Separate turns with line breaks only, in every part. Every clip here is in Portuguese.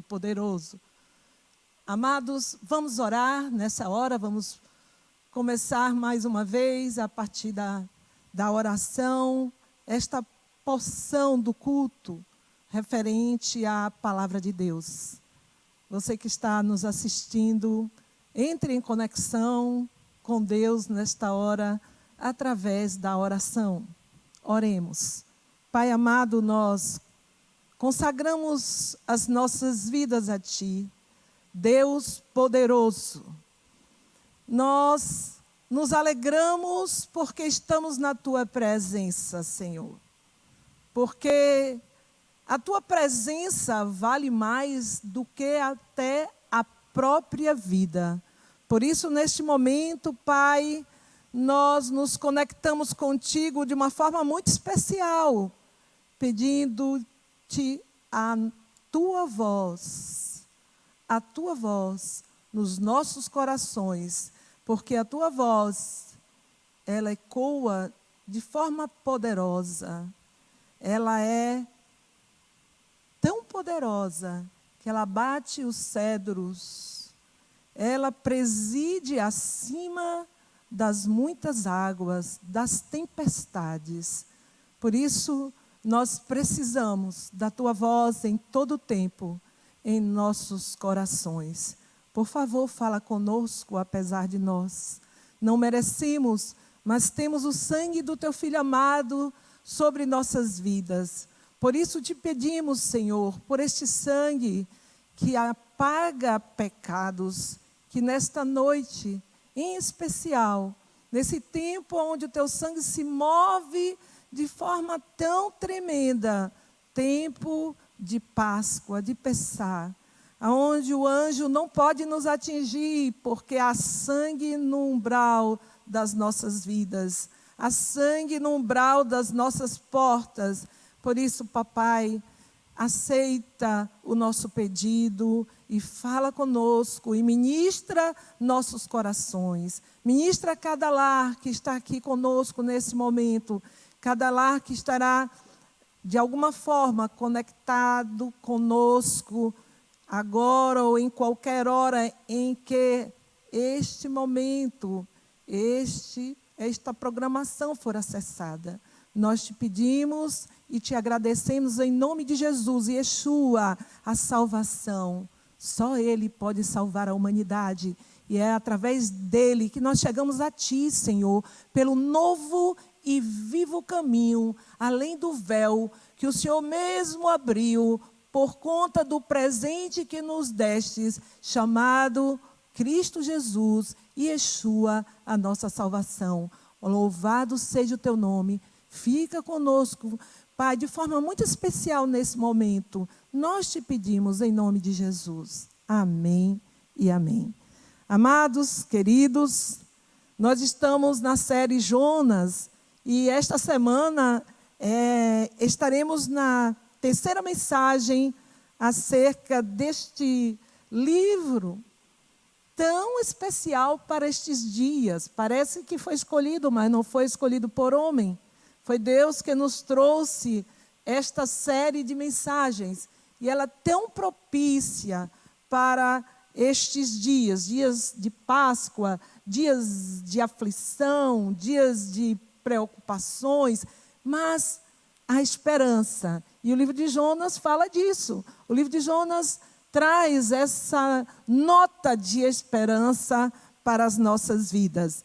Poderoso. Amados, vamos orar nessa hora, vamos começar mais uma vez a partir da oração, esta porção do culto referente à palavra de Deus. Você que está nos assistindo, entre em conexão com Deus nesta hora, através da oração. Oremos. Pai amado, nós consagramos as nossas vidas a Ti, Deus poderoso. Nós nos alegramos porque estamos na Tua presença, Senhor. Porque a Tua presença vale mais do que até a própria vida. Por isso, neste momento, Pai, nós nos conectamos contigo de uma forma muito especial, pedindo-te a tua voz nos nossos corações, porque a tua voz, ela ecoa de forma poderosa. Ela é tão poderosa que ela bate os cedros, ela preside acima das muitas águas, das tempestades. Por isso, nós precisamos da Tua voz em todo o tempo, em nossos corações. Por favor, fala conosco, apesar de nós. Não merecemos, mas temos o sangue do Teu Filho amado sobre nossas vidas. Por isso te pedimos, Senhor, por este sangue que apaga pecados, que nesta noite, em especial, nesse tempo onde o Teu sangue se move de forma tão tremenda, tempo de Páscoa, de Pessá, onde o anjo não pode nos atingir, porque há sangue no umbral das nossas vidas, há sangue no umbral das nossas portas. Por isso, papai, aceita o nosso pedido e fala conosco e ministra nossos corações. Ministra cada lar que está aqui conosco nesse momento, cada lar que estará, de alguma forma, conectado conosco, agora ou em qualquer hora em que este momento, esta programação for acessada. Nós te pedimos e te agradecemos em nome de Jesus, Yeshua, a salvação. Só Ele pode salvar a humanidade. E é através dele que nós chegamos a Ti, Senhor, pelo novo e vivo caminho, além do véu que o Senhor mesmo abriu por conta do presente que nos destes, chamado Cristo Jesus e Yeshua, a nossa salvação. Louvado seja o Teu nome. Fica conosco, Pai, de forma muito especial nesse momento. Nós te pedimos em nome de Jesus. Amém e amém. Amados, queridos, nós estamos na série Jonas e esta semana estaremos na terceira mensagem acerca deste livro tão especial para estes dias. Parece que foi escolhido, mas não foi escolhido por homem. Foi Deus que nos trouxe esta série de mensagens. E ela é tão propícia para estes dias, dias de Páscoa, dias de aflição, dias de preocupações, mas a esperança. E o livro de Jonas fala disso. O livro de Jonas traz essa nota de esperança para as nossas vidas.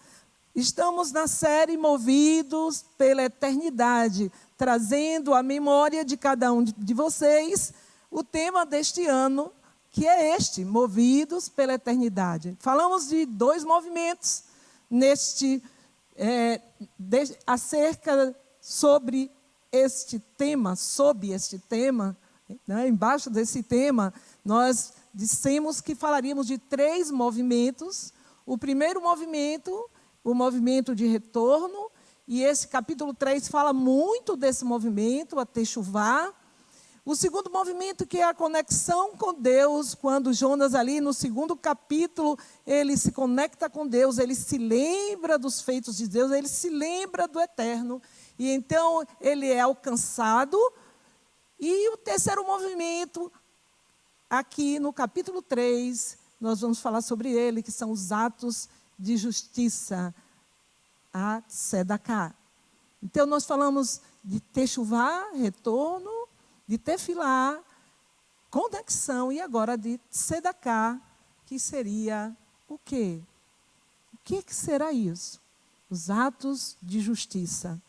Estamos na série Movidos pela Eternidade, trazendo à memória de cada um de vocês o tema deste ano, que é este, Movidos pela Eternidade. Falamos de 2 movimentos acerca sobre este tema, né? Embaixo desse tema, nós dissemos que falaríamos de 3 movimentos. O primeiro movimento, o movimento de retorno, e esse capítulo 3 fala muito desse movimento, a Techuvá. O segundo movimento, que é a conexão com Deus, quando Jonas ali no segundo capítulo, ele se conecta com Deus, ele se lembra dos feitos de Deus, ele se lembra do eterno, e então ele é alcançado. E o terceiro movimento, aqui no capítulo 3, nós vamos falar sobre ele, que são os atos de justiça, a Tzedaká. Então, nós falamos de Techuvá, retorno, de Tefilá, conexão, e agora de Tzedaká, que seria o quê? O que será isso? Os atos de justiça.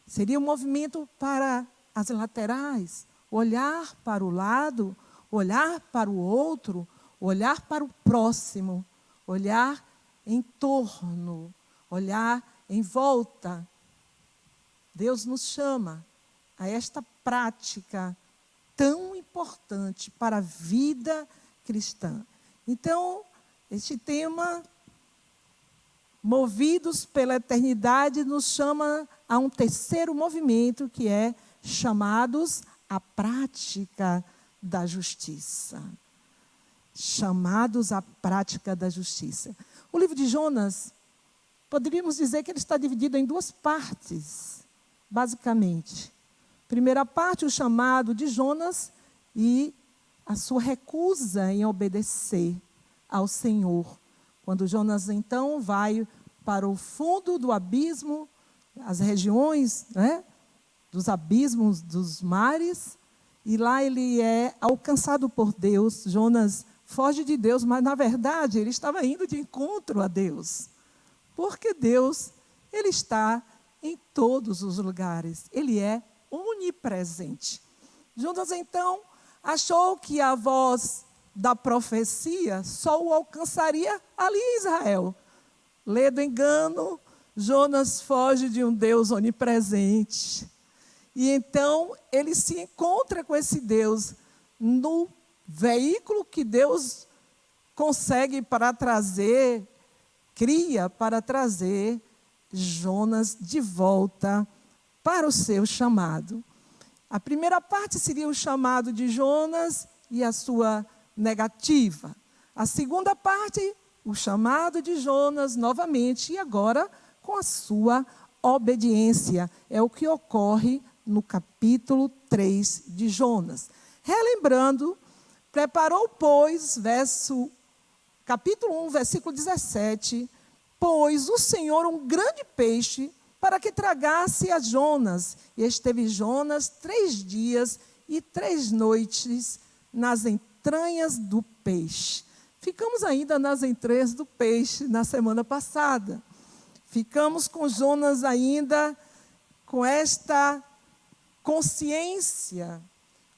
Seria um movimento para as laterais, olhar para o lado, olhar para o outro, olhar para o próximo, olhar em torno, olhar em volta. Deus nos chama a esta prática tão importante para a vida cristã. Então, este tema, movidos pela eternidade, nos chama a um terceiro movimento, que é chamados à prática da justiça. Chamados à prática da justiça. O livro de Jonas, poderíamos dizer que ele está dividido em duas partes, basicamente. Primeira parte, o chamado de Jonas e a sua recusa em obedecer ao Senhor. Quando Jonas, então, vai para o fundo do abismo, as regiões, dos abismos dos mares, e lá ele é alcançado por Deus. Jonas foge de Deus, mas, na verdade, ele estava indo de encontro a Deus. Porque Deus, ele está em todos os lugares. Ele é onipresente. Jonas, então, achou que a voz da profecia só o alcançaria ali em Israel. Lê do engano, Jonas foge de um Deus onipresente. E então ele se encontra com esse Deus no veículo que Deus consegue para trazer, cria para trazer Jonas de volta para o seu chamado. A primeira parte seria o chamado de Jonas e a sua negativa. A segunda parte, o chamado de Jonas novamente, e agora com a sua obediência. É o que ocorre no capítulo 3 de Jonas. Relembrando, preparou, pois, capítulo 1, versículo 17, pôs o Senhor um grande peixe para que tragasse a Jonas. E esteve Jonas 3 dias e 3 noites nas entranhas do peixe. Ficamos ainda nas entranhas do peixe na semana passada. Ficamos com Jonas ainda com esta consciência,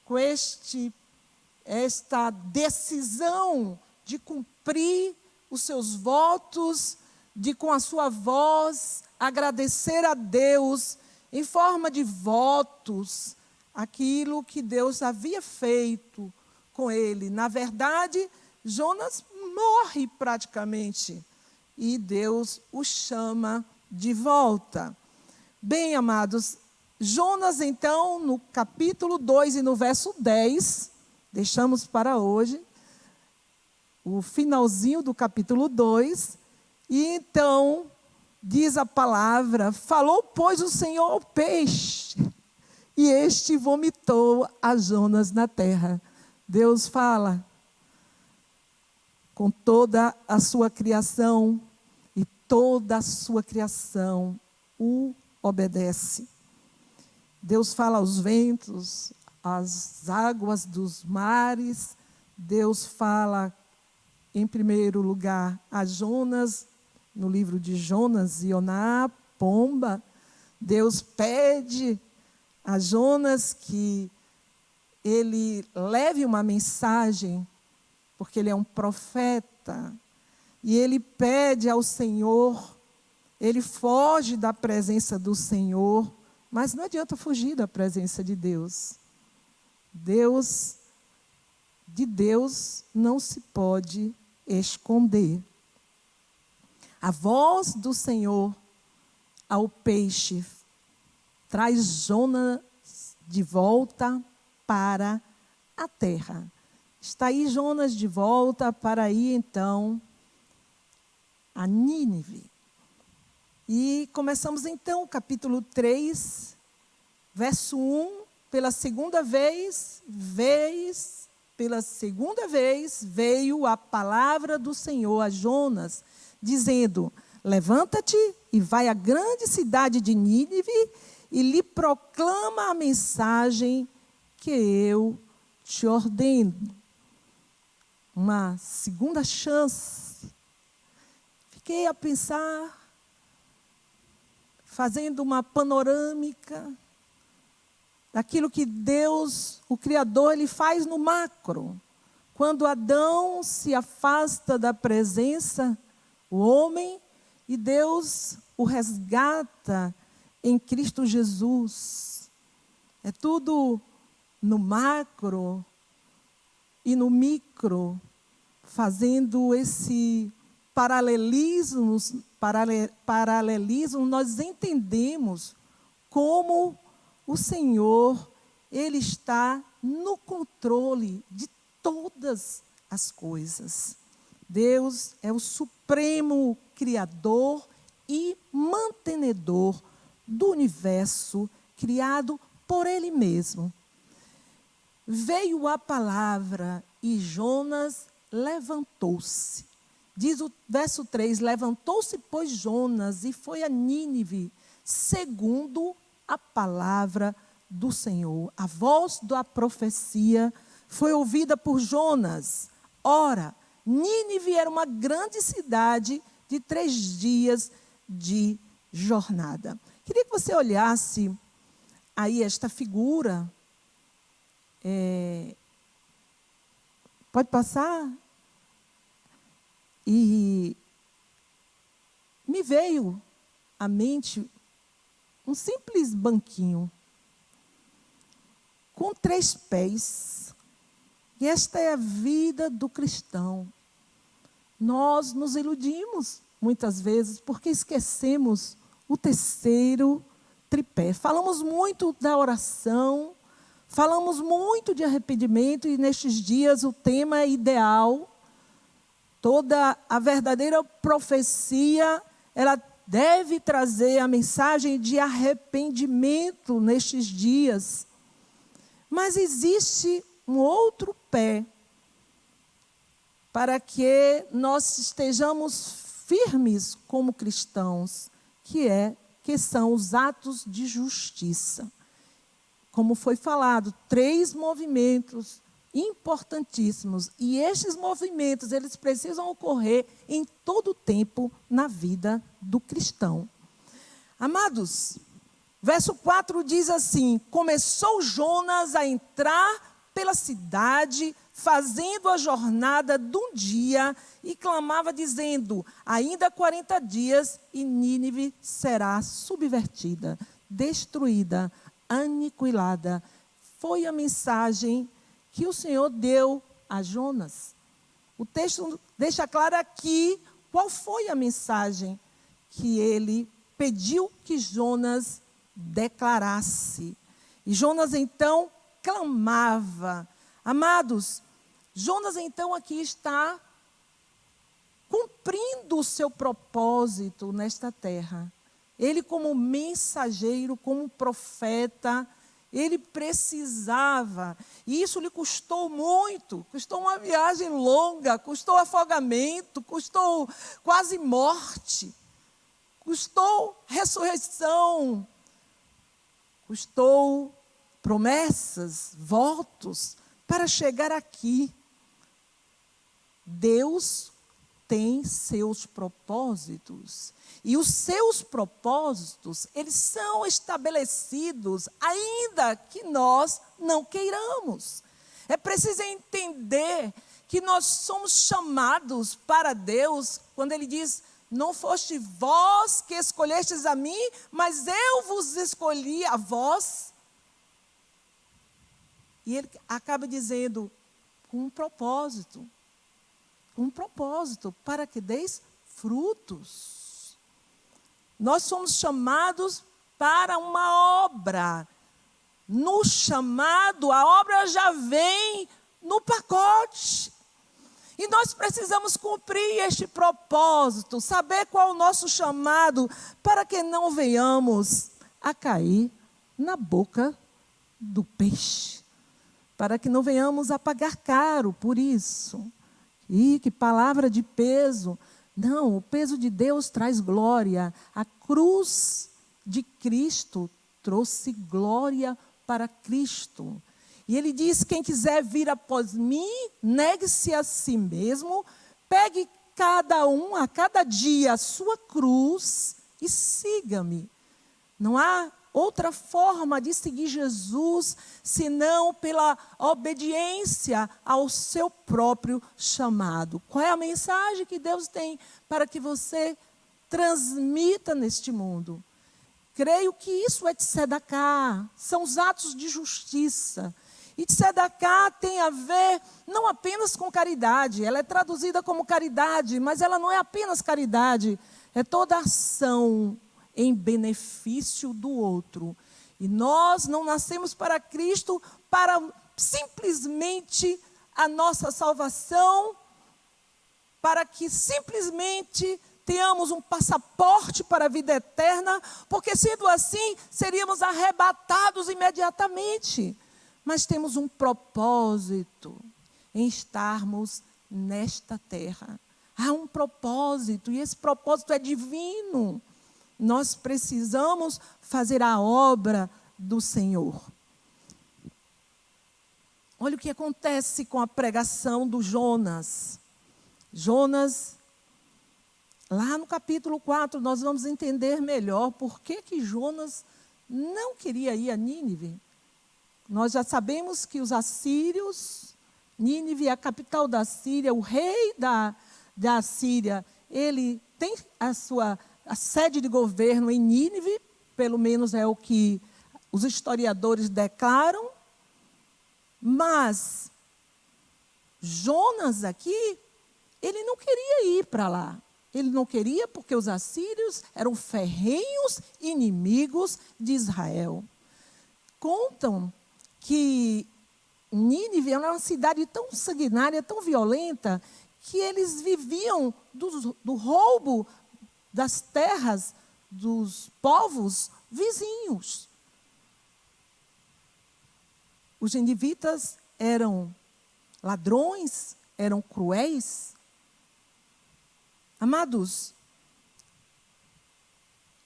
com esta decisão de cumprir os seus votos, de com a sua voz agradecer a Deus em forma de votos, aquilo que Deus havia feito com ele. Na verdade, Jonas morre praticamente e Deus o chama de volta. Bem, amados, Jonas, então, no capítulo 2 e no verso 10, deixamos para hoje, o finalzinho do capítulo 2, e então, diz a palavra, falou, pois, o Senhor ao peixe, e este vomitou a Jonas na terra. Deus fala com toda a sua criação, e toda a sua criação o obedece. Deus fala aos ventos, às águas dos mares. Deus fala, em primeiro lugar, a Jonas, no livro de Jonas e Ioná, pomba. Deus pede a Jonas que ele leve uma mensagem, porque ele é um profeta. E ele pede ao Senhor, ele foge da presença do Senhor, mas não adianta fugir da presença de Deus. De Deus não se pode esconder. A voz do Senhor ao peixe traz Jonas de volta para a terra. Está aí Jonas de volta para ir, então, a Nínive. E começamos, então, o capítulo 3, verso 1, pela segunda vez pela segunda vez, veio a palavra do Senhor a Jonas, dizendo: levanta-te e vai à grande cidade de Nínive e lhe proclama a mensagem que eu te ordeno. Uma segunda chance. Fiquei a pensar, fazendo uma panorâmica daquilo que Deus, o Criador, Ele faz no macro. Quando Adão se afasta da presença, o homem, e Deus o resgata em Cristo Jesus. É tudo no macro e no micro, fazendo esse paralelismo, nós entendemos como o Senhor, Ele está no controle de todas as coisas. Deus é o supremo Criador e mantenedor do universo criado por Ele mesmo. Veio a palavra e Jonas levantou-se. Diz o verso 3, levantou-se, pois, Jonas e foi a Nínive, segundo a palavra do Senhor. A voz da profecia foi ouvida por Jonas. Ora, Nínive era uma grande cidade de 3 dias de jornada. Queria que você olhasse aí esta figura. Pode passar? E me veio à mente um simples banquinho com 3 pés. E esta é a vida do cristão. Nós nos iludimos muitas vezes porque esquecemos o terceiro tripé. Falamos muito da oração, falamos muito de arrependimento, e nestes dias o tema é ideal. Toda a verdadeira profecia, ela deve trazer a mensagem de arrependimento nestes dias. Mas existe um outro pé para que nós estejamos firmes como cristãos, que são os atos de justiça. Como foi falado, 3 movimentos importantíssimos. E estes movimentos, eles precisam ocorrer em todo o tempo na vida do cristão. Amados, verso 4 diz assim: começou Jonas a entrar pela cidade, fazendo a jornada de um dia, e clamava dizendo: ainda 40 dias e Nínive será subvertida, destruída, aniquilada. Foi a mensagem que o Senhor deu a Jonas. O texto deixa claro aqui qual foi a mensagem que ele pediu que Jonas declarasse. E Jonas então clamava. Amados, Jonas então aqui está cumprindo o seu propósito nesta terra. Ele, como mensageiro, como profeta, ele precisava, e isso lhe custou muito, custou uma viagem longa, custou afogamento, custou quase morte, custou ressurreição, custou promessas, votos, para chegar aqui. Deus tem seus propósitos. E os seus propósitos, eles são estabelecidos ainda que nós não queiramos. É preciso entender que nós somos chamados para Deus, quando Ele diz: não foste vós que escolhestes a mim, mas eu vos escolhi a vós. E Ele acaba dizendo: com um propósito para que deis frutos. Nós somos chamados para uma obra. No chamado, a obra já vem no pacote. E nós precisamos cumprir este propósito, saber qual é o nosso chamado, para que não venhamos a cair na boca do peixe. para que não venhamos a pagar caro por isso. E que palavra de peso. Não, o peso de Deus traz glória. A cruz de Cristo trouxe glória para Cristo. E ele diz: quem quiser vir após mim, negue-se a si mesmo, pegue a cada dia a sua cruz e siga-me. Não há outra forma de seguir Jesus senão pela obediência ao seu próprio chamado. Qual é a mensagem que Deus tem para que você transmita neste mundo? Creio que isso é tzedakah, são os atos de justiça. E tzedakah tem a ver não apenas com caridade, ela é traduzida como caridade, mas ela não é apenas caridade, é toda ação em benefício do outro. E nós não nascemos para Cristo para simplesmente a nossa salvação, para que simplesmente tenhamos um passaporte para a vida eterna, porque sendo assim, seríamos arrebatados imediatamente. Mas temos um propósito em estarmos nesta terra. Há um propósito, e esse propósito é divino. Nós precisamos fazer a obra do Senhor. Olha o que acontece com a pregação do Jonas. Jonas, lá no capítulo 4, nós vamos entender melhor por que Jonas não queria ir a Nínive. Nós já sabemos que os assírios, Nínive é a capital da Síria, o rei da Síria, ele tem a sede de governo em Nínive, pelo menos é o que os historiadores declaram. Mas Jonas aqui, ele não queria ir para lá. Ele não queria porque os assírios eram ferrenhos inimigos de Israel. Contam que Nínive era uma cidade tão sanguinária, tão violenta, que eles viviam do roubo das terras dos povos vizinhos. Os ninivitas eram ladrões, eram cruéis. Amados,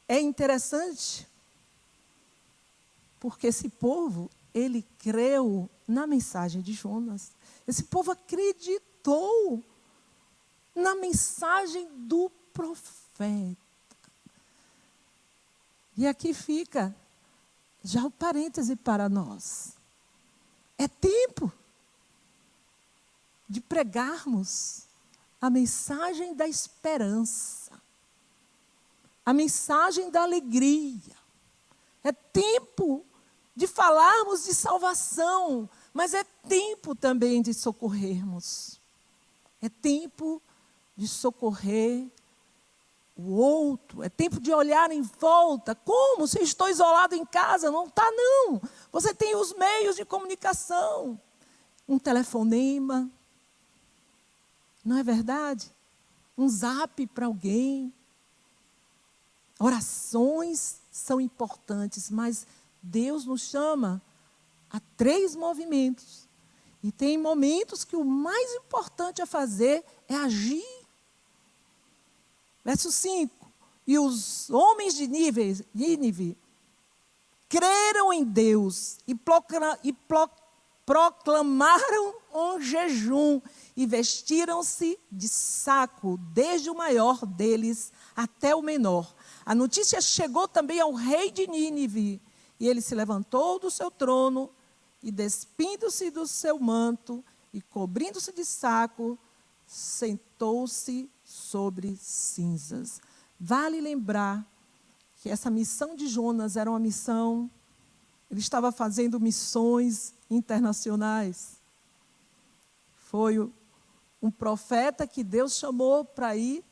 é interessante, porque esse povo, ele creu na mensagem de Jonas. Esse povo acreditou na mensagem do profeta. E aqui fica já o parêntese para nós. É tempo de pregarmos a mensagem da esperança, a mensagem da alegria. É tempo de falarmos de salvação, mas é tempo também de socorrermos. É tempo de socorrer o outro, é tempo de olhar em volta. Como? Se eu estou isolado em casa? Não está, não. Você tem os meios de comunicação. Um telefonema, não é verdade? Um zap para alguém. Orações são importantes, mas Deus nos chama a 3 movimentos. E tem momentos que o mais importante a fazer é agir. Verso 5. E os homens de Nínive creram em Deus e proclamaram um jejum e vestiram-se de saco, desde o maior deles até o menor. A notícia chegou também ao rei de Nínive, e ele se levantou do seu trono e, despindo-se do seu manto e cobrindo-se de saco, sentou-se sobre cinzas. Vale lembrar que essa missão de Jonas era uma missão, ele estava fazendo missões internacionais. Foi um profeta que Deus chamou para ir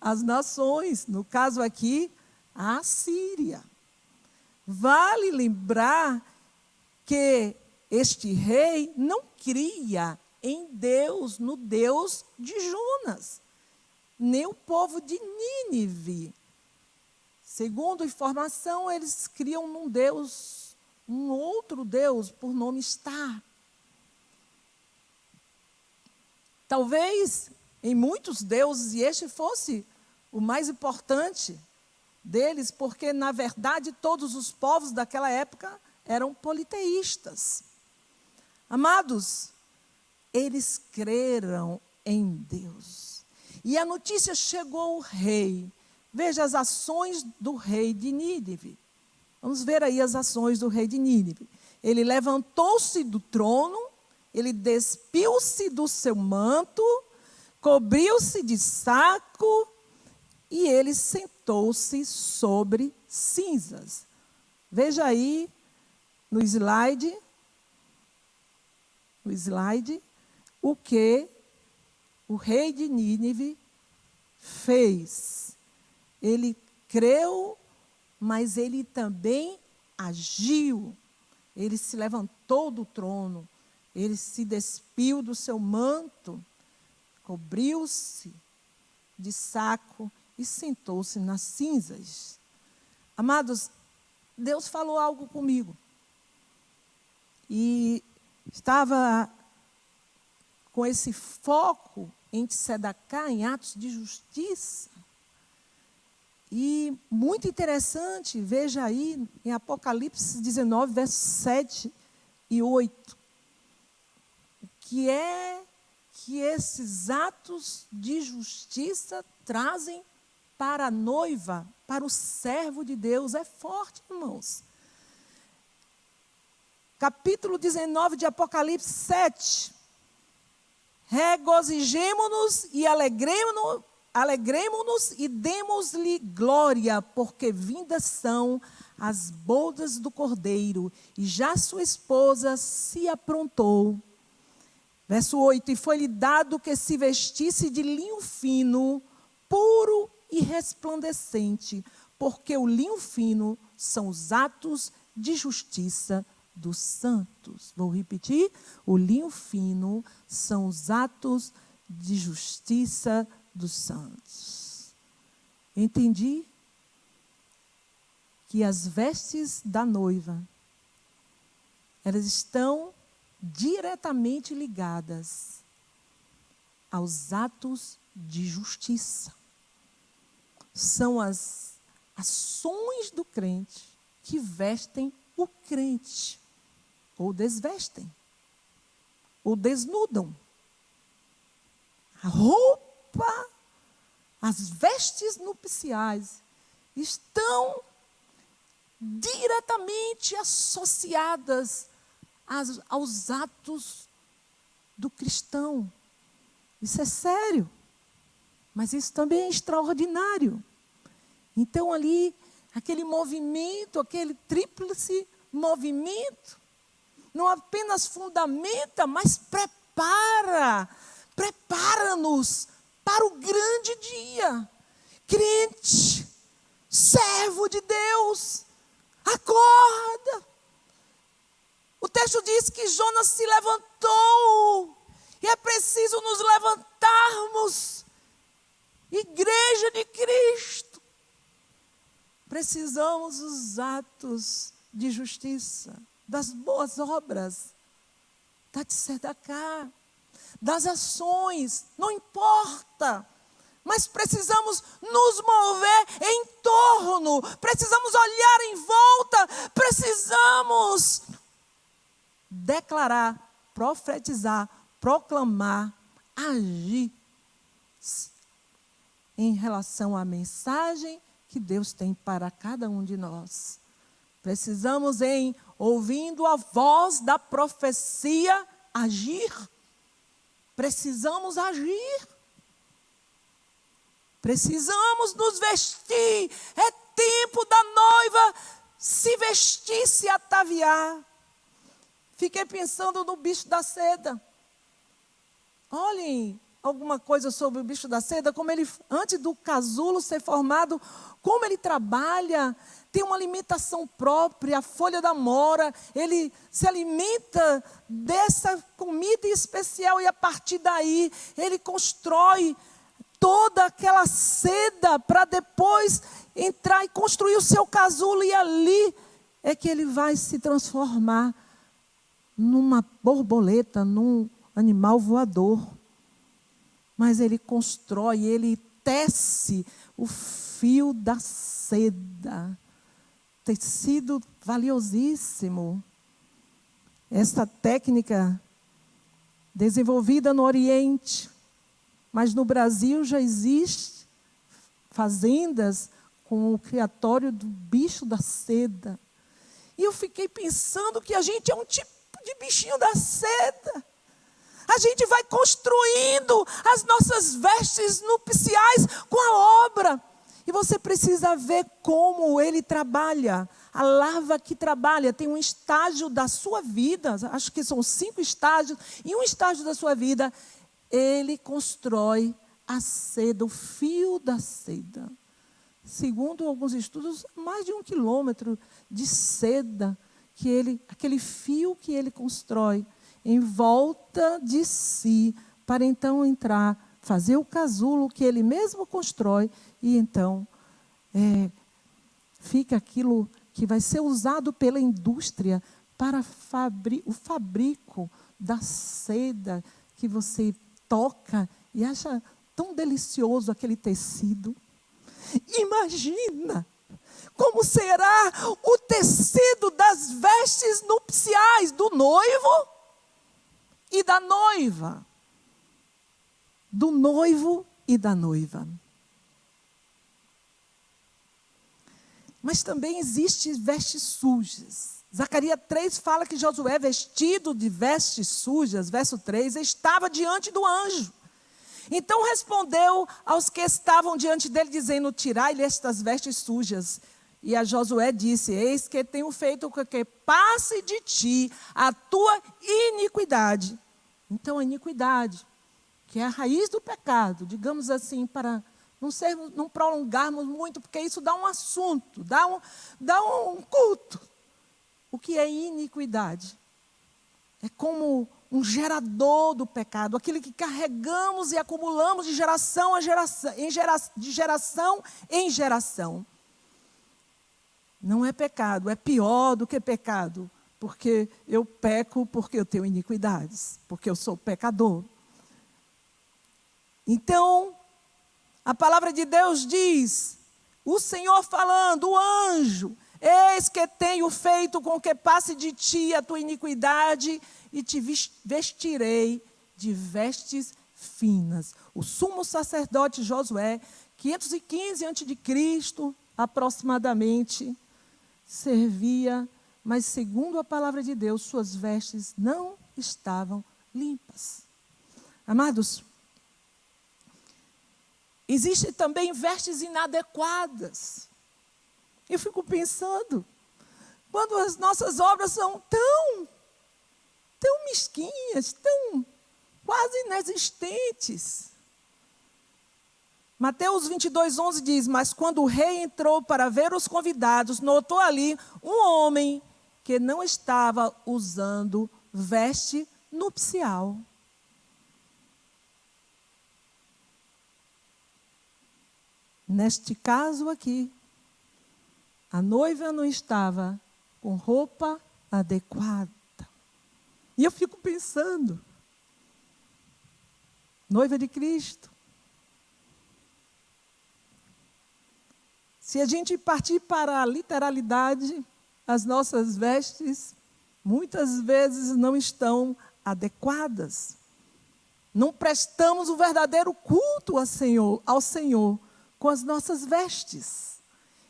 às nações, no caso aqui, a Síria. Vale lembrar que este rei não cria em Deus, no Deus de Jonas, nem o povo de Nínive. Segundo informação, eles criam num Deus, um outro Deus, por nome Star. Talvez em muitos deuses, e este fosse o mais importante deles, porque, na verdade, todos os povos daquela época eram politeístas. Amados, eles creram em Deus. E a notícia chegou ao rei. Veja as ações do rei de Nínive. Vamos ver aí as ações do rei de Nínive. Ele levantou-se do trono, ele despiu-se do seu manto, cobriu-se de saco e ele sentou-se sobre cinzas. Veja aí no slide o que o rei de Nínive fez. Ele creu, mas ele também agiu. Ele se levantou do trono, ele se despiu do seu manto, cobriu-se de saco e sentou-se nas cinzas. Amados, Deus falou algo comigo. E estava com esse foco em Tzedaká, em atos de justiça. E muito interessante, veja aí em Apocalipse 19, versos 7 e 8. O que é que esses atos de justiça trazem para a noiva, para o servo de Deus? É forte, irmãos. Capítulo 19 de Apocalipse 7. Regozijemo-nos e alegremo-nos e demos-lhe glória, porque vindas são as bodas do Cordeiro, e já sua esposa se aprontou. Verso 8, e foi-lhe dado que se vestisse de linho fino, puro e resplandecente, porque o linho fino são os atos de justiça dos santos. Vou repetir, o linho fino são os atos de justiça dos santos. Entendi que as vestes da noiva, elas estão diretamente ligadas aos atos de justiça. São as ações do crente que vestem o crente, ou desvestem, ou desnudam. A roupa, as vestes nupciais estão diretamente associadas aos atos do cristão. Isso é sério, mas isso também é extraordinário. Então ali, aquele movimento, aquele tríplice movimento, não apenas fundamenta, mas prepara-nos para o grande dia. Crente, servo de Deus, acorda. O texto diz que Jonas se levantou, e é preciso nos levantarmos. Igreja de Cristo, precisamos dos atos de justiça, das boas obras, da Tzedaká, das ações, não importa, mas precisamos nos mover em torno, precisamos olhar em volta, precisamos declarar, profetizar, proclamar, agir em relação à mensagem que Deus tem para cada um de nós. Precisamos, ouvindo a voz da profecia, agir. Precisamos agir. Precisamos nos vestir. É tempo da noiva se vestir, se ataviar. Fiquei pensando no bicho da seda. Olhem alguma coisa sobre o bicho da seda, como ele, antes do casulo ser formado, como ele trabalha, tem uma alimentação própria, a folha da mora, ele se alimenta dessa comida especial e a partir daí ele constrói toda aquela seda para depois entrar e construir o seu casulo, e ali é que ele vai se transformar numa borboleta, num animal voador. mas ele constrói, ele tece o fio da seda. Tecido valiosíssimo. Essa técnica desenvolvida no Oriente, mas no Brasil já existe fazendas com o criatório do bicho da seda. E eu fiquei pensando que a gente é um tipo de bichinho da seda. A gente vai construindo as nossas vestes nupciais com a obra. E você precisa ver como ele trabalha. A larva que trabalha tem um estágio da sua vida, acho que são 5 estágios, e um estágio da sua vida, ele constrói a seda, o fio da seda. Segundo alguns estudos, mais de 1 quilômetro de seda, aquele fio que ele constrói em volta de si, para então entrar, fazer o casulo que ele mesmo constrói, e então fica aquilo que vai ser usado pela indústria para o fabrico da seda, que você toca e acha tão delicioso aquele tecido. Imagina como será o tecido das vestes nupciais do noivo e da noiva. Do noivo e da noiva. Mas também existem vestes sujas. Zacarias 3 fala que Josué, vestido de vestes sujas, verso 3, estava diante do anjo. Então respondeu aos que estavam diante dele, dizendo: tirai-lhe estas vestes sujas. E a Josué disse: eis que tenho feito com que passe de ti a tua iniquidade. Então a iniquidade, que é a raiz do pecado, digamos assim, para não prolongarmos muito, porque isso dá um assunto, dá um culto. O que é iniquidade? É como um gerador do pecado, aquele que carregamos e acumulamos de geração em geração. Não é pecado, é pior do que pecado, porque eu peco porque eu tenho iniquidades, porque eu sou pecador. Então, a palavra de Deus diz, o Senhor falando, o anjo: eis que tenho feito com que passe de ti a tua iniquidade e te vestirei de vestes finas. O sumo sacerdote Josué, 515 a.C., aproximadamente, servia, mas segundo a palavra de Deus, suas vestes não estavam limpas. Amados, existem também vestes inadequadas. Eu fico pensando, quando as nossas obras são tão mesquinhas, tão quase inexistentes. Mateus 22:11 diz: mas quando o rei entrou para ver os convidados, notou ali um homem que não estava usando veste nupcial. Neste caso aqui, a noiva não estava com roupa adequada. E eu fico pensando, noiva de Cristo, se a gente partir para a literalidade, as nossas vestes muitas vezes não estão adequadas. Não prestamos o verdadeiro culto ao Senhor com as nossas vestes.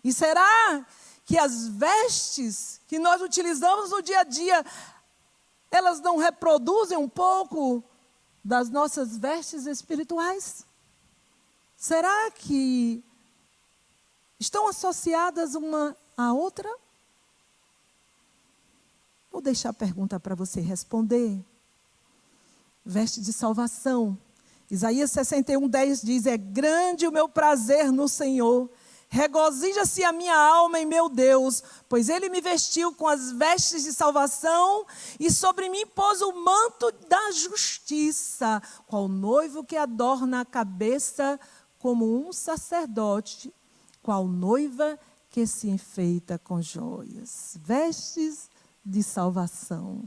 E será que as vestes que nós utilizamos no dia a dia, elas não reproduzem um pouco das nossas vestes espirituais? Será que estão associadas uma à outra? Vou deixar a pergunta para você responder. Veste de salvação. Isaías 61:10 diz: é grande o meu prazer no Senhor, regozija-se a minha alma em meu Deus, pois Ele me vestiu com as vestes de salvação e sobre mim pôs o manto da justiça, qual noivo que adorna a cabeça como um sacerdote, qual noiva que se enfeita com joias. Vestes de salvação.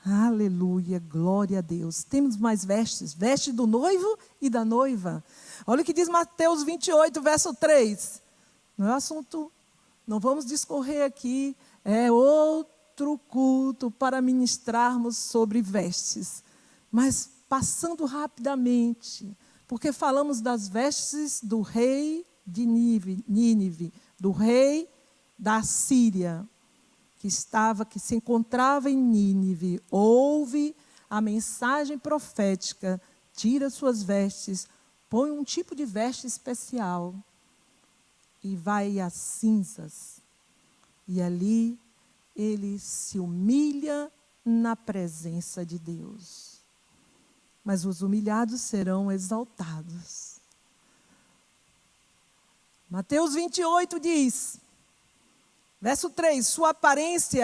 Aleluia, glória a Deus. Temos mais vestes, veste do noivo e da noiva. Olha o que diz Mateus 28, verso 3. Não é assunto, não vamos discorrer aqui, é outro culto para ministrarmos sobre vestes. Mas passando rapidamente, porque falamos das vestes do rei de Nínive, do rei da Síria, que se encontrava em Nínive, ouve a mensagem profética, tira suas vestes, põe um tipo de veste especial e vai às cinzas. E ali ele se humilha na presença de Deus. Mas os humilhados serão exaltados. Mateus 28 diz, verso 3, sua aparência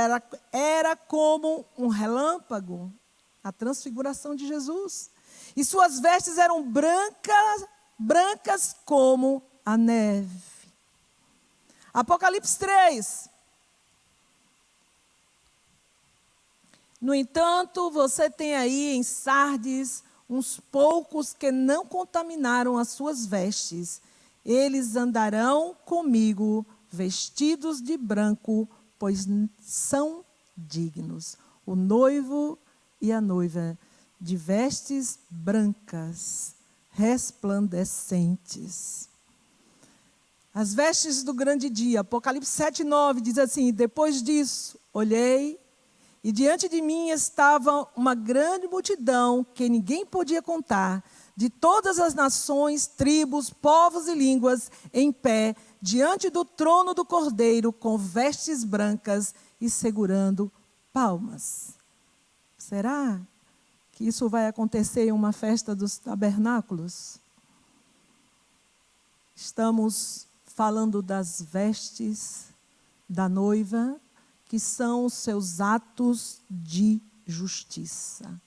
era como um relâmpago, a transfiguração de Jesus. E suas vestes eram brancas como a neve. Apocalipse 3. No entanto, você tem aí em Sardes uns poucos que não contaminaram as suas vestes. Eles andarão comigo vestidos de branco, pois são dignos. O noivo e a noiva de vestes brancas, resplandecentes. As vestes do grande dia, Apocalipse 7:9 diz assim, depois disso, olhei e diante de mim estava uma grande multidão que ninguém podia contar, de todas as nações, tribos, povos e línguas, em pé, diante do trono do Cordeiro, com vestes brancas e segurando palmas. Será que isso vai acontecer em uma festa dos tabernáculos? Estamos falando das vestes da noiva, que são os seus atos de justiça.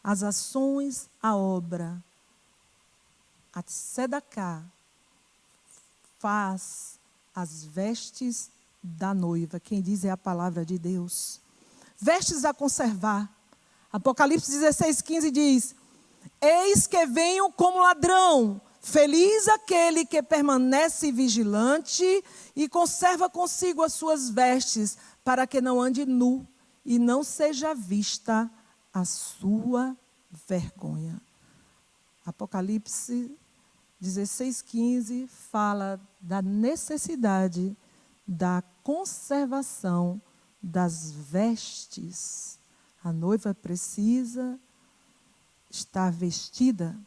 As ações, a obra, a tzedakah, faz as vestes da noiva. Quem diz é a palavra de Deus. Vestes a conservar. Apocalipse 16:15 diz, eis que venho como ladrão, feliz aquele que permanece vigilante e conserva consigo as suas vestes, para que não ande nu e não seja vista a sua vergonha. Apocalipse 16:15 fala da necessidade da conservação das vestes. A noiva precisa estar vestida.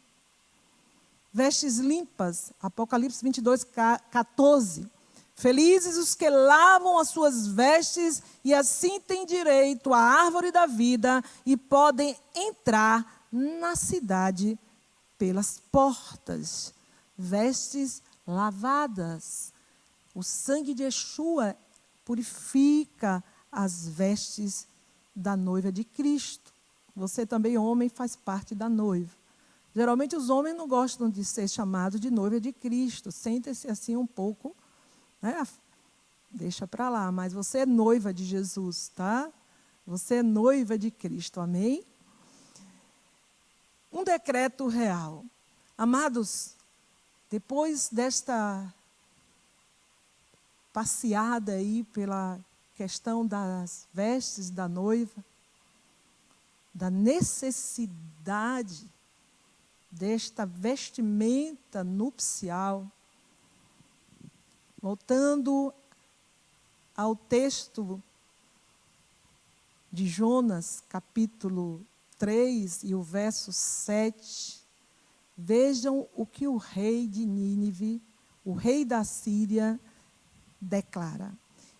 Vestes limpas, Apocalipse 22:14. Felizes os que lavam as suas vestes e assim têm direito à árvore da vida e podem entrar na cidade pelas portas. Vestes lavadas. O sangue de Yeshua purifica as vestes da noiva de Cristo. Você também, homem, faz parte da noiva. Geralmente os homens não gostam de ser chamados de noiva de Cristo. Sentem-se assim um pouco, né? Deixa para lá, mas você é noiva de Jesus, tá? Você é noiva de Cristo, amém? Um decreto real. Amados, depois desta passeada aí pela questão das vestes da noiva, da necessidade desta vestimenta nupcial, voltando ao texto de Jonas, capítulo 3 e o verso 7, vejam o que o rei de Nínive, o rei da Síria, declara.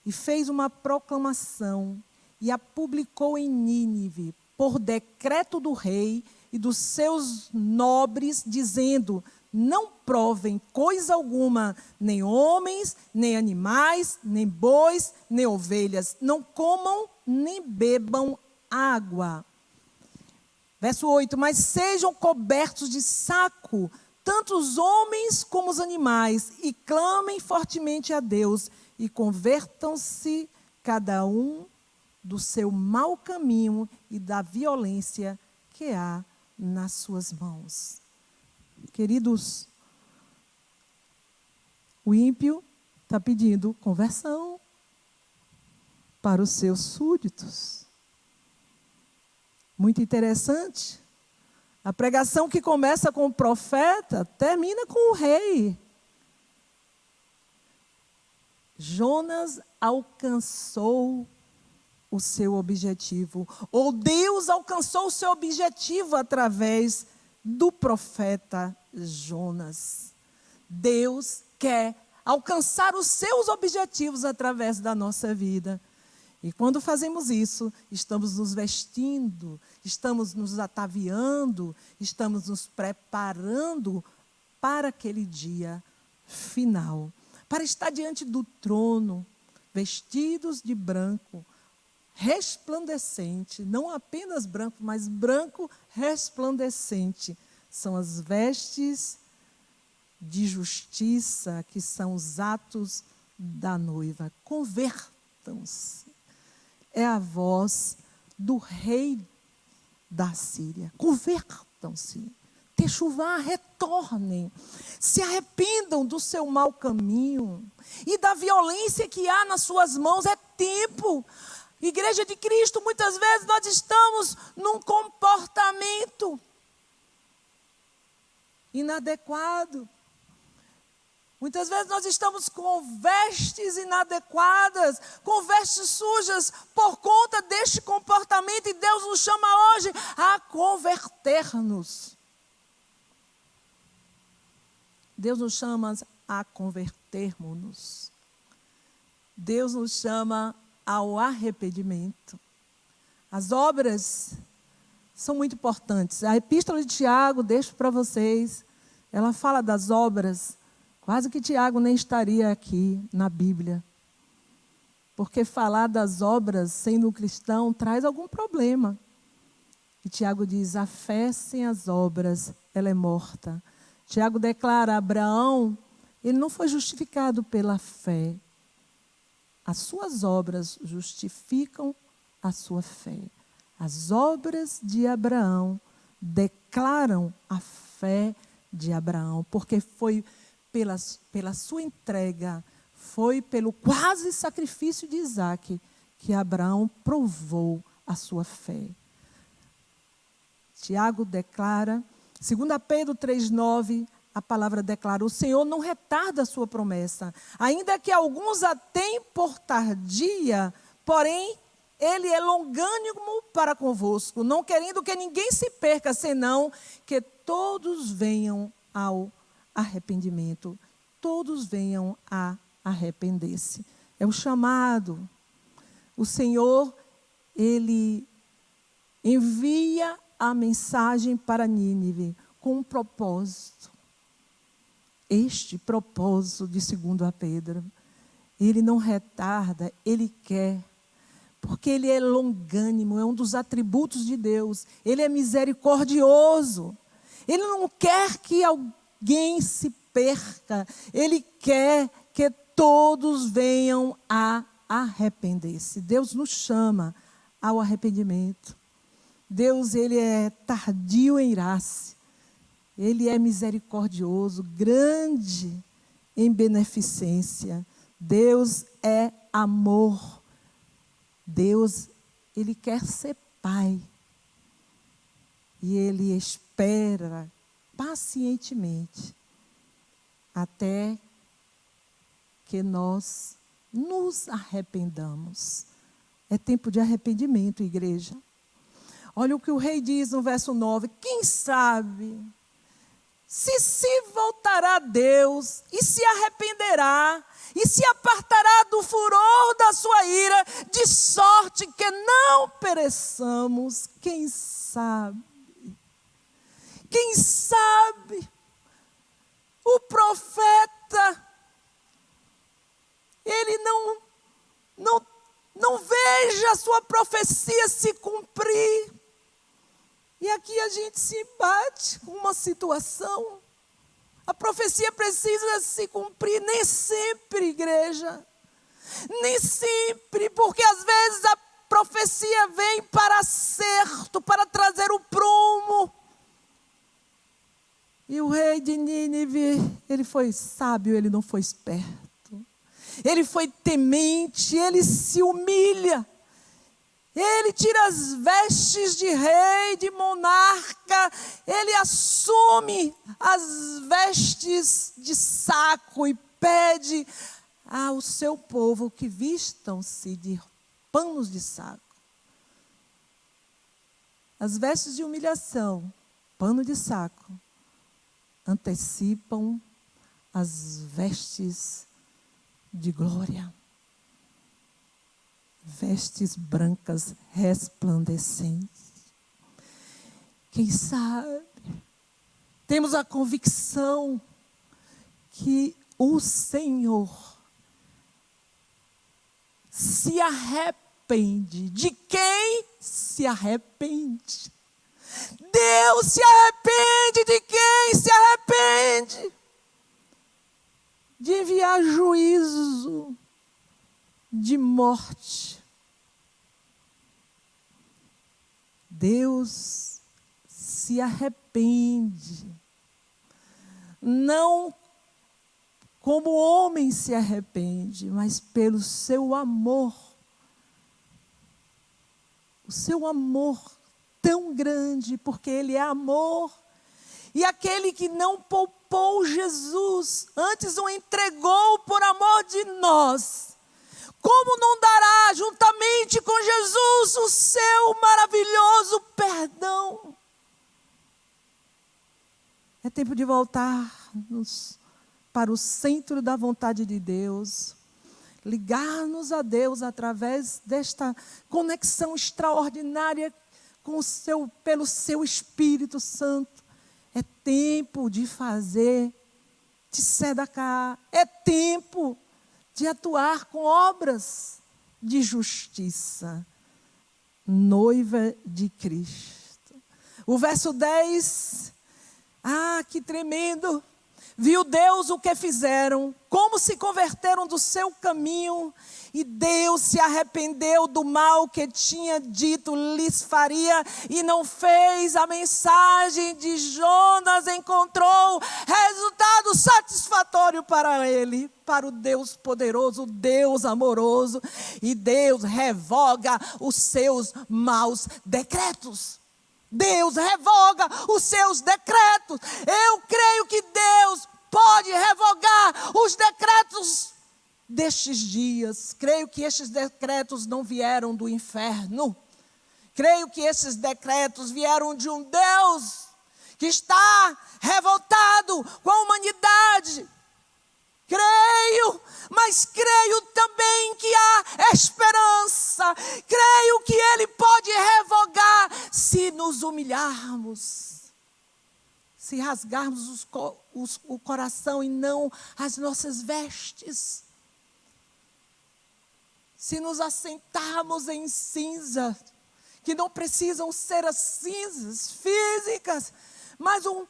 E fez uma proclamação e a publicou em Nínive, por decreto do rei e dos seus nobres, dizendo, não provem coisa alguma, nem homens, nem animais, nem bois, nem ovelhas, não comam, nem bebam água. Verso 8, mas sejam cobertos de saco, tanto os homens como os animais, e clamem fortemente a Deus, e convertam-se cada um do seu mau caminho e da violência que há nas suas mãos. Queridos, o ímpio está pedindo conversão para os seus súditos. Muito interessante. A pregação que começa com o profeta termina com o rei. Jonas alcançou o seu objetivo, ou Deus alcançou o seu objetivo através do profeta Jonas. Deus quer alcançar os seus objetivos através da nossa vida. E quando fazemos isso, estamos nos vestindo, estamos nos ataviando, estamos nos preparando para aquele dia final. Para estar diante do trono, vestidos de branco, resplandecente, não apenas branco, mas branco resplandecente. São as vestes de justiça, que são os atos da noiva. Convertam-se. É a voz do rei da Síria. Convertam-se. Techuvá, retornem. Se arrependam do seu mau caminho e da violência que há nas suas mãos. É tempo. Igreja de Cristo, muitas vezes nós estamos num comportamento inadequado. Muitas vezes nós estamos com vestes inadequadas, com vestes sujas por conta deste comportamento, e Deus nos chama hoje a converter-nos. Deus nos chama a convertermos-nos. Deus nos chama ao arrependimento. As obras são muito importantes. A epístola de Tiago, deixo para vocês, ela fala das obras. Quase que Tiago nem estaria aqui na Bíblia. Porque falar das obras sendo um cristão traz algum problema. E Tiago diz, a fé sem as obras, ela é morta. Tiago declara, Abraão, ele não foi justificado pela fé. As suas obras justificam a sua fé. As obras de Abraão declaram a fé de Abraão, porque foi pela sua entrega, foi pelo quase sacrifício de Isaque que Abraão provou a sua fé. Tiago declara, 2 Pedro 3,9, a palavra declara, o Senhor não retarda a sua promessa, ainda que alguns a tenham por tardia, porém, Ele é longânimo para convosco, não querendo que ninguém se perca, senão que todos venham ao arrependimento. Todos venham a arrepender-se. É o chamado. O Senhor, Ele envia a mensagem para Nínive com um propósito. Este propósito de 2 Pedro, Ele não retarda, Ele quer. Porque Ele é longânimo, é um dos atributos de Deus. Ele é misericordioso. Ele não quer que alguém se perca. Ele quer que todos venham a arrepender-se. Deus nos chama ao arrependimento. Deus, Ele é tardio em irar-se. Ele é misericordioso, grande em beneficência. Deus é amor. Deus, Ele quer ser Pai. E Ele espera pacientemente até que nós nos arrependamos. É tempo de arrependimento, igreja. Olha o que o rei diz no verso 9. Quem sabe se voltará a Deus e se arrependerá e se apartará do furor da sua ira, de sorte que não pereçamos. Quem sabe? Quem sabe? O profeta, ele não veja a sua profecia se cumprir. E aqui a gente se bate com uma situação. A profecia precisa se cumprir, nem sempre, igreja. Nem sempre, porque às vezes a profecia vem para acerto, para trazer o prumo. E o rei de Nínive, ele foi sábio, ele não foi esperto. Ele foi temente, ele se humilha. Ele tira as vestes de rei, de monarca, ele assume as vestes de saco e pede ao seu povo que vistam-se de panos de saco. As vestes de humilhação, pano de saco, antecipam as vestes de glória. Vestes brancas resplandecentes. Quem sabe, temos a convicção que o Senhor se arrepende de quem se arrepende. Deus se arrepende de quem se arrepende. De enviar juízo de morte. Deus se arrepende. Não como o homem se arrepende, mas pelo seu amor. O seu amor tão grande, porque Ele é amor. E aquele que não poupou Jesus, antes o entregou por amor de nós, como não dará juntamente com Jesus o seu maravilhoso perdão? É tempo de voltarmos para o centro da vontade de Deus, ligar-nos a Deus através desta conexão extraordinária com pelo seu Espírito Santo. É tempo de fazer tzedakah, é tempo de atuar com obras de justiça, noiva de Cristo. O verso 10, que tremendo! Viu Deus o que fizeram, como se converteram do seu caminho, e Deus se arrependeu do mal que tinha dito lhes faria, e não fez. A mensagem de Jonas encontrou resultado satisfatório para ele, para o Deus poderoso, o Deus amoroso, e Deus revoga os seus maus decretos. Deus revoga os seus decretos. Eu creio que Deus pode revogar os decretos destes dias. Creio que estes decretos não vieram do inferno. Creio que esses decretos vieram de um Deus que está revoltado com a humanidade. Creio, mas creio também que há esperança. Creio que Ele pode revogar se nos humilharmos, se rasgarmos o coração e não as nossas vestes, se nos assentarmos em cinza, que não precisam ser as cinzas físicas, mas um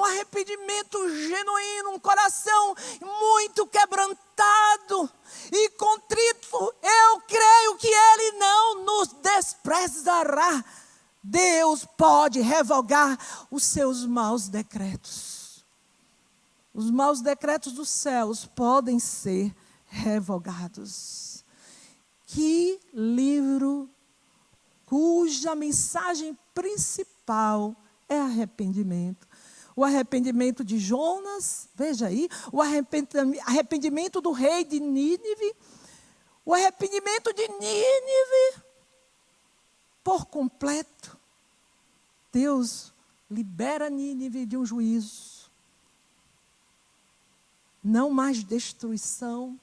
arrependimento genuíno, um coração muito quebrantado e contrito. Eu creio que Ele não nos desprezará. Deus pode revogar os seus maus decretos. Os maus decretos dos céus podem ser revogados. Que livro cuja mensagem principal é arrependimento. O arrependimento de Jonas, veja aí, o arrependimento do rei de Nínive, o arrependimento de Nínive por completo. Deus libera Nínive de um juízo. Não mais destruição.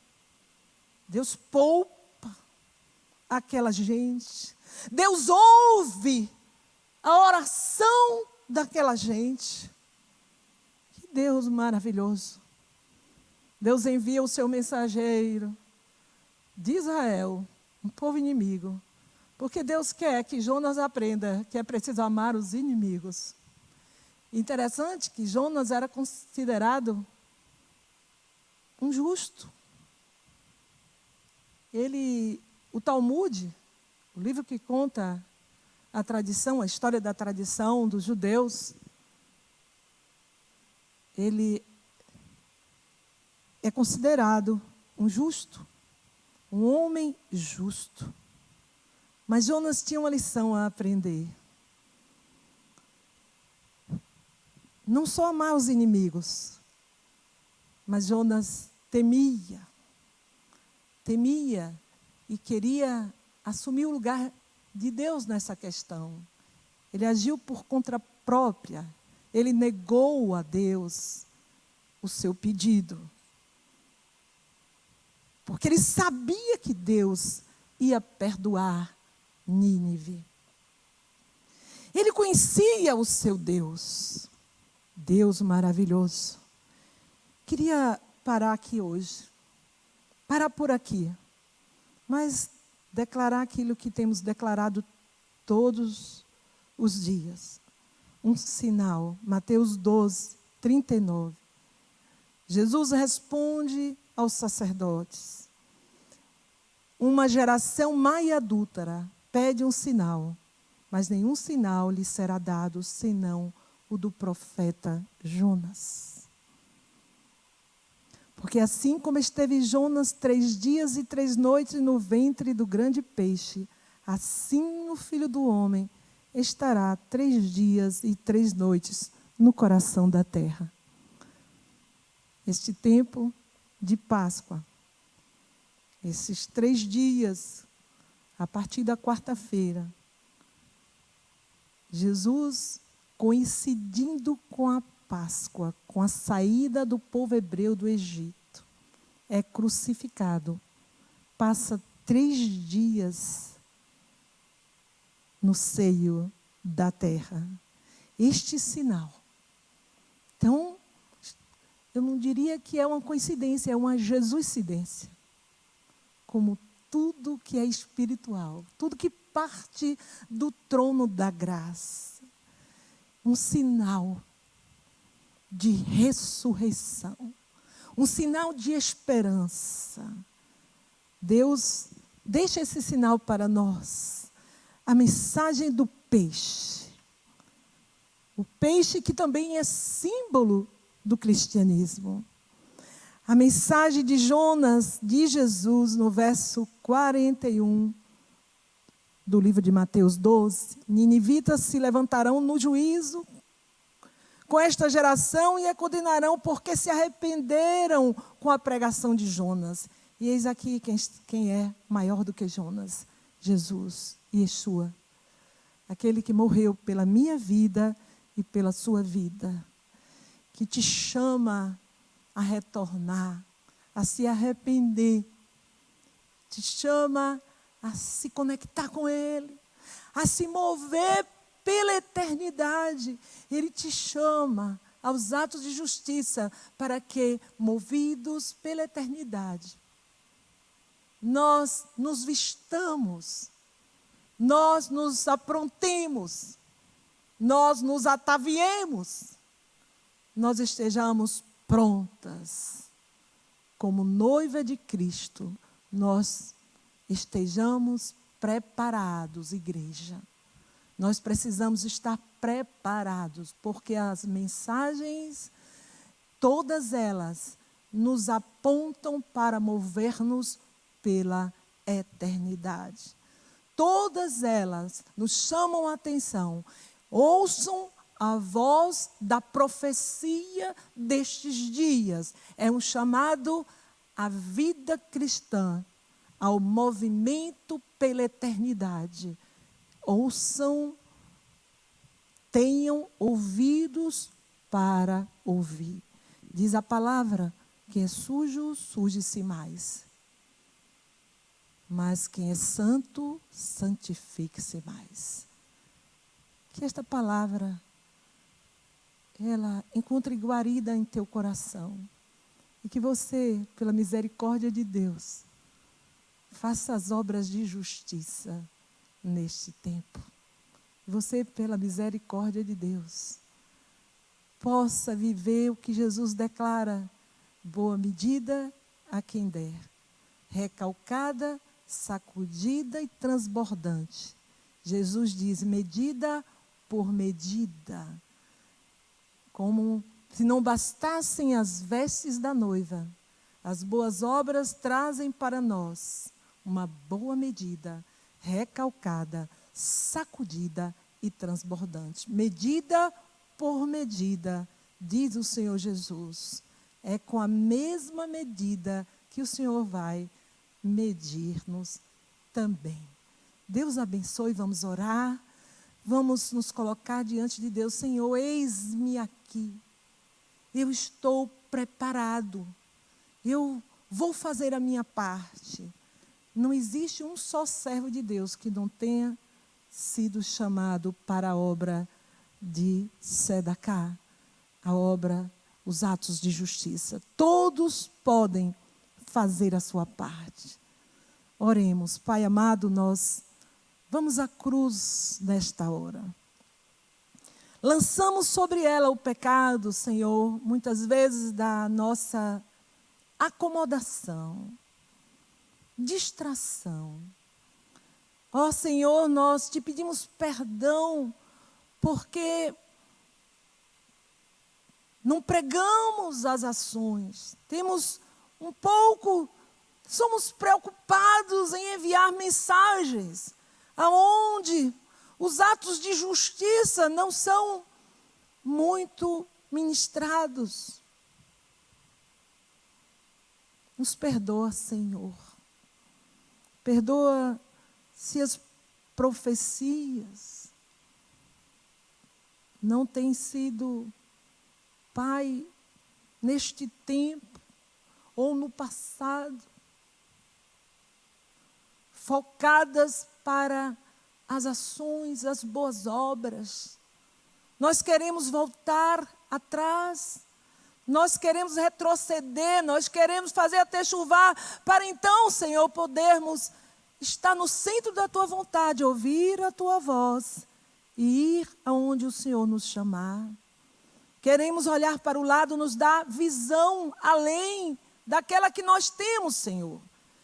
Deus poupa aquela gente. Deus ouve a oração daquela gente. Que Deus maravilhoso. Deus envia o seu mensageiro de Israel, um povo inimigo, porque Deus quer que Jonas aprenda que é preciso amar os inimigos. Interessante que Jonas era considerado um justo. O Talmud o livro que conta a tradição, a história da tradição dos judeus, ele é considerado um justo, um homem justo. Mas Jonas tinha uma lição a aprender. Não só amar os inimigos, mas Jonas temia e queria assumir o lugar de Deus nessa questão. Ele agiu por conta própria. Ele negou a Deus o seu pedido. Porque ele sabia que Deus ia perdoar Nínive. Ele conhecia o seu Deus. Deus maravilhoso. Queria parar aqui hoje. Parar por aqui. Mas declarar aquilo que temos declarado todos os dias. Um sinal. Mateus 12, 39. Jesus responde aos sacerdotes. Uma geração má e adúltera pede um sinal, mas nenhum sinal lhe será dado, senão o do profeta Jonas. Porque assim como esteve Jonas 3 dias e 3 noites no ventre do grande peixe, assim o Filho do Homem estará 3 dias e 3 noites no coração da terra. Este tempo de Páscoa, esses 3 dias, a partir da quarta-feira, Jesus, coincidindo com a Páscoa, com a saída do povo hebreu do Egito, é crucificado. Passa 3 dias no seio da terra. Este sinal. Então, eu não diria que é uma coincidência, é uma Jesuscidência. Como tudo que é espiritual, tudo que parte do trono da graça. Um sinal de ressurreição, um sinal de esperança. Deus deixa esse sinal para nós. A mensagem do peixe. O peixe que também é símbolo do cristianismo. A mensagem de Jonas, de Jesus, no verso 41 do livro de Mateus 12. Ninivitas se levantarão no juízo com esta geração e a condenarão porque se arrependeram com a pregação de Jonas. E eis aqui quem é maior do que Jonas: Jesus, Yeshua. Aquele que morreu pela minha vida e pela sua vida. Que te chama a retornar, a se arrepender. Te chama a se conectar com Ele, a se mover pela eternidade. Ele te chama aos atos de justiça para que, movidos pela eternidade, nós nos vistamos, nós nos aprontemos, nós nos ataviemos, nós estejamos prontas, como noiva de Cristo, nós estejamos preparados, igreja. Nós precisamos estar preparados, porque as mensagens, todas elas, nos apontam para mover-nos pela eternidade. Todas elas nos chamam a atenção. Ouçam a voz da profecia destes dias. É um chamado à vida cristã, ao movimento pela eternidade. Ouçam, tenham ouvidos para ouvir. Diz a palavra: quem é sujo, suje-se mais. Mas quem é santo, santifique-se mais. Que esta palavra, ela encontre guarida em teu coração. E que você, pela misericórdia de Deus, faça as obras de justiça neste tempo. Você, pela misericórdia de Deus, possa viver o que Jesus declara: boa medida a quem der, recalcada sacudida e transbordante. Jesus diz, medida por medida. Como se não bastassem as vestes da noiva, as boas obras trazem para nós uma boa medida, recalcada, sacudida e transbordante. Medida por medida, diz o Senhor Jesus. É com a mesma medida que o Senhor vai medir-nos também. Deus abençoe, vamos orar. Vamos nos colocar diante de Deus. Senhor, eis-me aqui. Eu estou preparado. Eu vou fazer a minha parte. Não existe um só servo de Deus que não tenha sido chamado para a obra de Sedacá, a obra, os atos de justiça. Todos podem fazer a sua parte. Oremos. Pai amado, nós vamos à cruz nesta hora. Lançamos sobre ela o pecado, Senhor, muitas vezes da nossa acomodação, distração. Ó Senhor, nós te pedimos perdão porque não pregamos as ações. Somos preocupados em enviar mensagens aonde os atos de justiça não são muito ministrados. Nos perdoa, Senhor. Perdoa se as profecias não têm sido, Pai, neste tempo ou no passado, focadas para as ações, as boas obras. Nós queremos voltar atrás, nós queremos retroceder, nós queremos fazer até chuvar, para então, Senhor, podermos estar no centro da Tua vontade, ouvir a Tua voz e ir aonde o Senhor nos chamar. Queremos olhar para o lado, nos dar visão além daquela que nós temos, Senhor.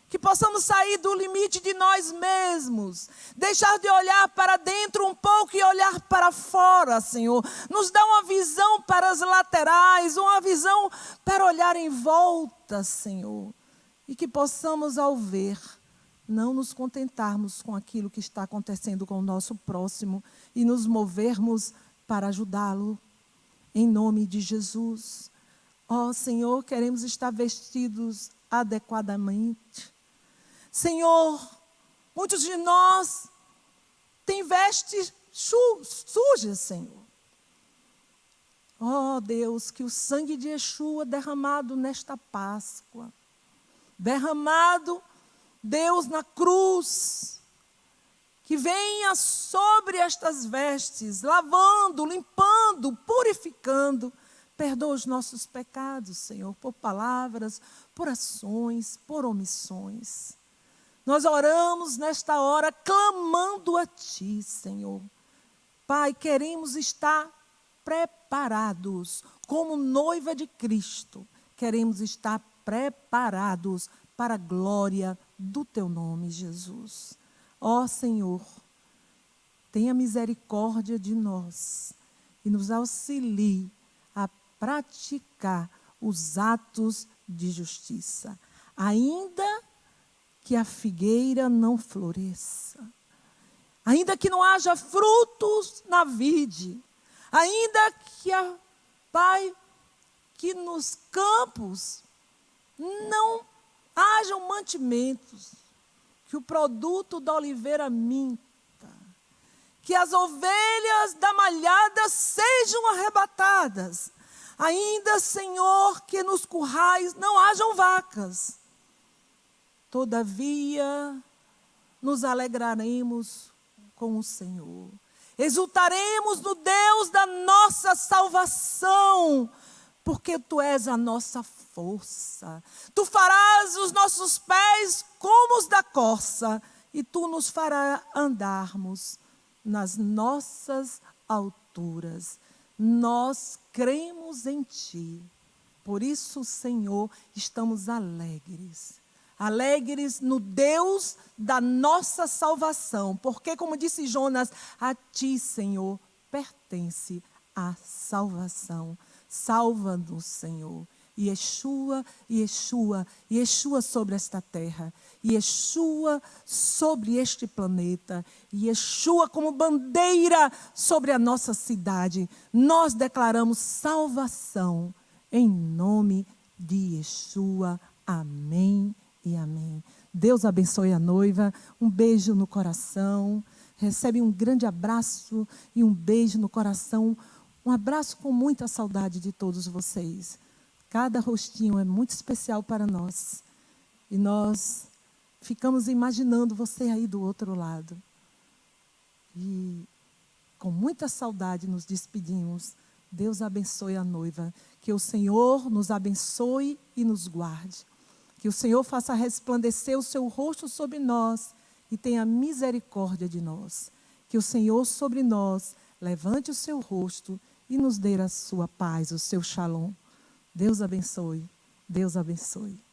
Que possamos sair do limite de nós mesmos, deixar de olhar para dentro um pouco e olhar para fora, Senhor. Nos dá uma visão para as laterais, uma visão para olhar em volta, Senhor. E que possamos, ao ver, não nos contentarmos com aquilo que está acontecendo com o nosso próximo e nos movermos para ajudá-lo, em nome de Jesus. Ó Senhor, queremos estar vestidos adequadamente. Senhor, muitos de nós têm vestes sujas, Senhor. Ó Deus, que o sangue de Yeshua derramado nesta Páscoa, derramado, Deus, na cruz, que venha sobre estas vestes, lavando, limpando, purificando. Perdoa os nossos pecados, Senhor, por palavras, por ações, por omissões. Nós oramos nesta hora, clamando a Ti, Senhor. Pai, queremos estar preparados, como noiva de Cristo. Queremos estar preparados para a glória do Teu nome, Jesus. Ó Senhor, tenha misericórdia de nós e nos auxilie a praticar os atos de justiça, ainda que a figueira não floresça, ainda que não haja frutos na vide, ainda que, Pai, que nos campos não hajam mantimentos, que o produto da oliveira minta, que as ovelhas da malhada sejam arrebatadas, ainda, Senhor, que nos currais não hajam vacas. Todavia, nos alegraremos com o Senhor. Exultaremos no Deus da nossa salvação, porque Tu és a nossa força. Tu farás os nossos pés como os da corça, e Tu nos farás andarmos nas nossas alturas. Nós cremos em Ti. Por isso, Senhor, estamos alegres. Alegres no Deus da nossa salvação. Porque, como disse Jonas, a ti, Senhor, pertence a salvação. Salva-nos, Senhor. Yeshua, Yeshua, Yeshua sobre esta terra, Yeshua sobre este planeta, Yeshua como bandeira sobre a nossa cidade. Nós declaramos salvação em nome de Yeshua. Amém e amém. Deus abençoe a noiva. Um beijo no coração. Recebe um grande abraço e um beijo no coração. Um abraço com muita saudade de todos vocês. Cada rostinho é muito especial para nós. E nós ficamos imaginando você aí do outro lado. E com muita saudade nos despedimos. Deus abençoe a noiva. Que o Senhor nos abençoe e nos guarde. Que o Senhor faça resplandecer o seu rosto sobre nós e tenha misericórdia de nós. Que o Senhor sobre nós levante o seu rosto e nos dê a sua paz, o seu shalom. Deus abençoe. Deus abençoe.